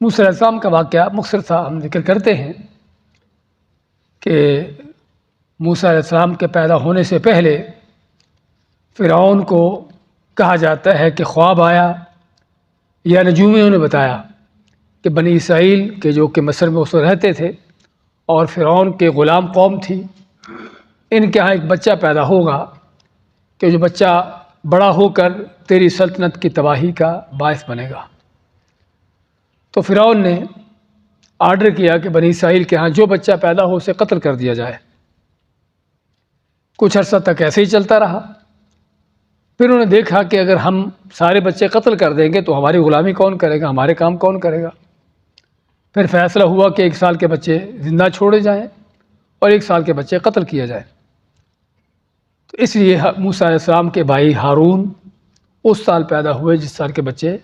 موسیٰ علیہ السلام کا واقعہ مختصر سا ہم ذکر کرتے ہیں کہ موسیٰ علیہ السلام کے پیدا ہونے سے پہلے فرعون کو کہا جاتا ہے کہ خواب آیا یا نجومیوں نے بتایا کہ بنی اسرائیل کے جو کہ مصر میں اس وقت رہتے تھے اور فرعون کے غلام قوم تھی، ان کے ہاں ایک بچہ پیدا ہوگا کہ جو بچہ بڑا ہو کر تیری سلطنت کی تباہی کا باعث بنے گا۔ تو فرعون نے آرڈر کیا کہ بنی اسرائیل کے ہاں جو بچہ پیدا ہو اسے قتل کر دیا جائے۔ کچھ عرصہ تک ایسے ہی چلتا رہا۔ پھر انہوں نے دیکھا کہ اگر ہم سارے بچے قتل کر دیں گے تو ہماری غلامی کون کرے گا، ہمارے کام کون کرے گا۔ پھر فیصلہ ہوا کہ 1 سال کے بچے زندہ چھوڑے جائیں اور 1 سال کے بچے قتل کیا جائیں۔ تو اس لیے موسیٰ علیہ السلام کے بھائی ہارون اس سال پیدا ہوئے جس سال کے بچے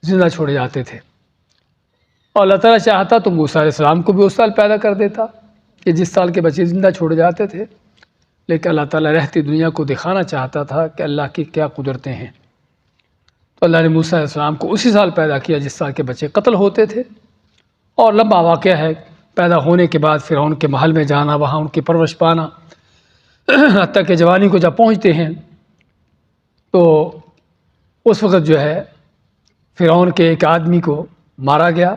زندہ چھوڑے جاتے تھے، اور اللہ تعالیٰ چاہتا تو موسیٰ علیہ السلام کو بھی اس سال پیدا کر دیتا کہ جس سال کے بچے زندہ چھوڑے جاتے تھے، لیکن اللہ تعالیٰ رہتی دنیا کو دکھانا چاہتا تھا کہ اللہ کی کیا قدرتیں ہیں۔ تو اللہ نے موسیٰ علیہ السلام کو اسی سال پیدا کیا جس سال کے بچے قتل ہوتے تھے، اور لمبا واقعہ ہے۔ پیدا ہونے کے بعد فرعون کے محل میں جانا، وہاں ان کی پرورش پانا، حتیٰ کہ جوانی کو جب پہنچتے ہیں تو اس وقت جو ہے فرعون کے ایک آدمی کو مارا گیا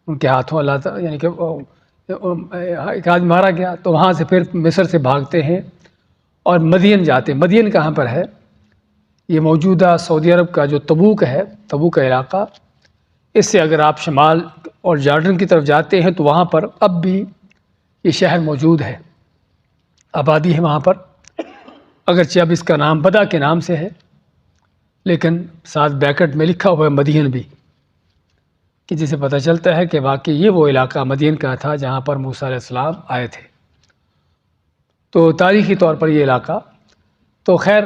ان کے ہاتھوں، اللہ تعالیٰ یعنی کہ ایک آدمی مارا گیا۔ تو وہاں سے پھر مصر سے بھاگتے ہیں اور مدین جاتے ہیں۔ مدین کہاں پر ہے؟ یہ موجودہ سعودی عرب کا جو تبوک ہے، تبوک کا علاقہ، اس سے اگر آپ شمال اور جارڈن کی طرف جاتے ہیں تو وہاں پر اب بھی یہ شہر موجود ہے، آبادی ہے وہاں پر، اگرچہ اب اس کا نام بدہ کے نام سے ہے، لیکن ساتھ بیکٹ میں لکھا ہوا ہے مدین بھی، کہ جسے پتہ چلتا ہے کہ واقعی یہ وہ علاقہ مدین کا تھا جہاں پر موسیٰ علیہ السلام آئے تھے۔ تو تاریخی طور پر یہ علاقہ، تو خیر،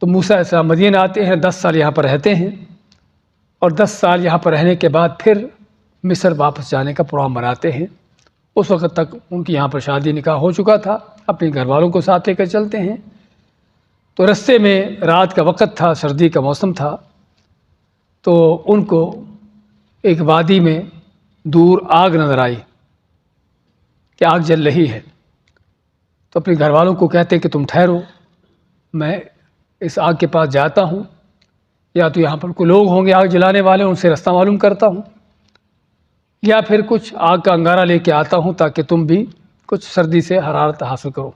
تو موسیٰ علیہ السلام مدین آتے ہیں، 10 سال یہاں پر رہتے ہیں، اور 10 سال یہاں پر رہنے کے بعد پھر مصر واپس جانے کا پروگرام بناتے ہیں۔ اس وقت تک ان کی یہاں پر شادی نکاح ہو چکا تھا، اپنے گھر والوں کو ساتھ لے کر چلتے ہیں۔ تو رستے میں رات کا وقت تھا، سردی کا موسم تھا، تو ان کو ایک وادی میں دور آگ نظر آئی کہ آگ جل رہی ہے۔ تو اپنے گھر والوں کو کہتے کہ تم ٹھہرو، میں اس آگ کے پاس جاتا ہوں، یا تو یہاں پر کوئی لوگ ہوں گے آگ جلانے والے، ان سے رستہ معلوم کرتا ہوں، یا پھر کچھ آگ کا انگارہ لے کے آتا ہوں تاکہ تم بھی کچھ سردی سے حرارت حاصل کرو۔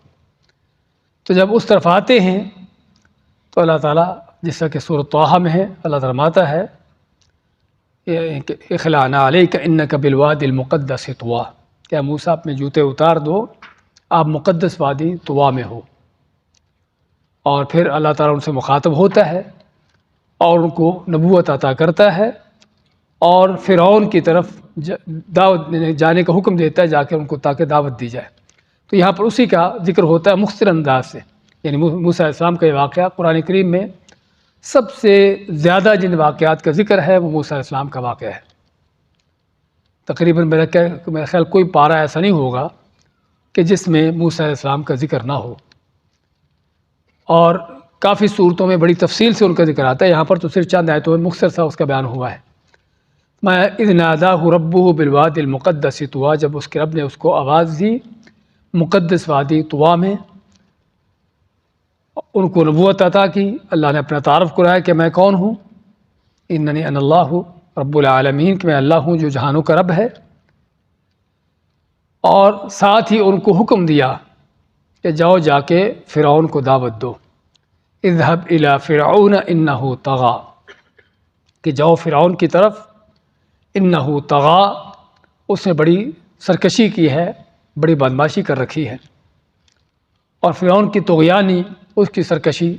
تو جب اس طرف آتے ہیں تو اللہ تعالیٰ، جس طرح کہ سورۃ طٰہٰ میں ہے، اللہ تعالیٰ فرماتا ہے اخلعنا علیک انک بالوادی المقدس طویٰ، کیا موسیٰ اپنے جوتے اتار دو، آپ مقدس وادی طویٰ میں ہو۔ اور پھر اللہ تعالیٰ ان سے مخاطب ہوتا ہے اور ان کو نبوت عطا کرتا ہے، اور فرعون کی طرف دعوت جانے کا حکم دیتا ہے، جا کے ان کو تاکہ دعوت دی جائے۔ تو یہاں پر اسی کا ذکر ہوتا ہے مختصر انداز سے، یعنی موسیٰ علیہ السلام کا یہ واقعہ قرآن کریم میں سب سے زیادہ جن واقعات کا ذکر ہے وہ موسیٰ علیہ السلام کا واقعہ ہے۔ تقریباً میرا خیال کوئی پارہ ایسا نہیں ہوگا کہ جس میں موسیٰ علیہ السلام کا ذکر نہ ہو، اور کافی صورتوں میں بڑی تفصیل سے ان کا ذکر آتا ہے۔ یہاں پر تو صرف چند آیتوں میں مختصر سا اس کا بیان ہوا ہے۔ اذ ناداہ ربہ بالوادی المقدس طویٰ، جب اس کے رب نے اس کو آواز دی مقدس وادی طویٰ میں، ان کو نبوت عطا کی، اللہ نے اپنا تعارف کرایا کہ میں کون ہوں، اننی انا اللہ رب العالمین، کہ میں اللہ ہوں جو جہانوں کا رب ہے، اور ساتھ ہی ان کو حکم دیا کہ جاؤ جا کے فرعون کو دعوت دو، اذهب الی فرعون انہ طغیٰ، کہ جاؤ فرعون کی طرف، انہ طغیٰ، اس نے بڑی سرکشی کی ہے، بڑی بدماشی کر رکھی ہے۔ اور فرعون کی طغیانی، اس کی سرکشی،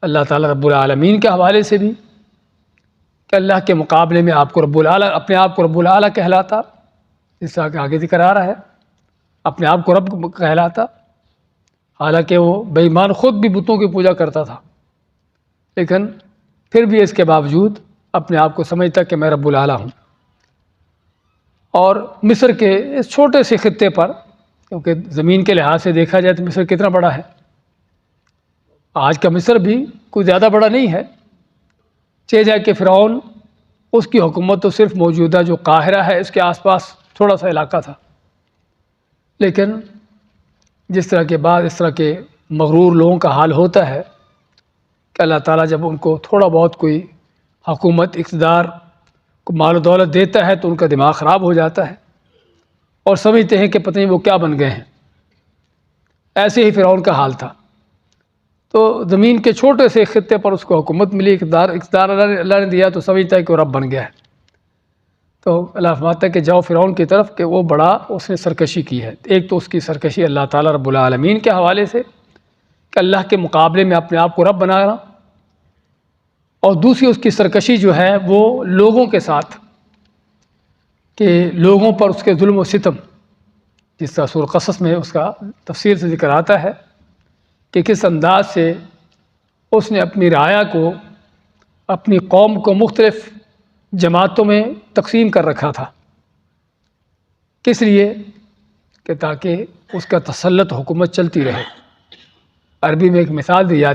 اللہ تعالیٰ رب العالمین کے حوالے سے بھی کہ اللہ کے مقابلے میں آپ کو رب العالیٰ، اپنے آپ کو رب العالیٰ کہلاتا، جس طرح کہ آگے ذکر آ رہا ہے، اپنے آپ کو رب کہلاتا، حالانکہ وہ بے ایمان خود بھی بتوں کی پوجا کرتا تھا، لیکن پھر بھی اس کے باوجود اپنے آپ کو سمجھتا کہ میں رب العالیٰ ہوں۔ اور مصر کے اس چھوٹے سے خطے پر، کیونکہ زمین کے لحاظ سے دیکھا جائے تو مصر کتنا بڑا ہے، آج کا مصر بھی کوئی زیادہ بڑا نہیں ہے، چہ جائے کہ فرعون اس کی حکومت تو صرف موجودہ جو قاہرہ ہے اس کے آس پاس تھوڑا سا علاقہ تھا، لیکن جس طرح کے بعد اس طرح کے مغرور لوگوں کا حال ہوتا ہے کہ اللہ تعالیٰ جب ان کو تھوڑا بہت کوئی حکومت اقتدار کو مال و دولت دیتا ہے تو ان کا دماغ خراب ہو جاتا ہے اور سمجھتے ہیں کہ پتہ نہیں وہ کیا بن گئے ہیں۔ ایسے ہی فرعون کا حال تھا، تو زمین کے چھوٹے سے خطے پر اس کو حکومت ملی، اقتدار اللہ نے دیا تو سمجھتا ہے کہ وہ رب بن گیا ہے۔ تو اللہ فرماتا ہے کہ جاؤ فرعون کی طرف کہ وہ بڑا اس نے سرکشی کی ہے۔ ایک تو اس کی سرکشی اللہ تعالیٰ رب العالمین کے حوالے سے کہ اللہ کے مقابلے میں اپنے آپ کو رب بنانا، اور دوسری اس کی سرکشی جو ہے وہ لوگوں کے ساتھ کہ لوگوں پر اس کے ظلم و ستم، جس طرح سورہ قصص میں اس کا تفصیل سے ذکر آتا ہے کہ کس انداز سے اس نے اپنی رعایا کو، اپنی قوم کو مختلف جماعتوں میں تقسیم کر رکھا تھا، کس لیے کہ تاکہ اس کا تسلط حکومت چلتی رہے۔ عربی میں ایک مثال دی جاتی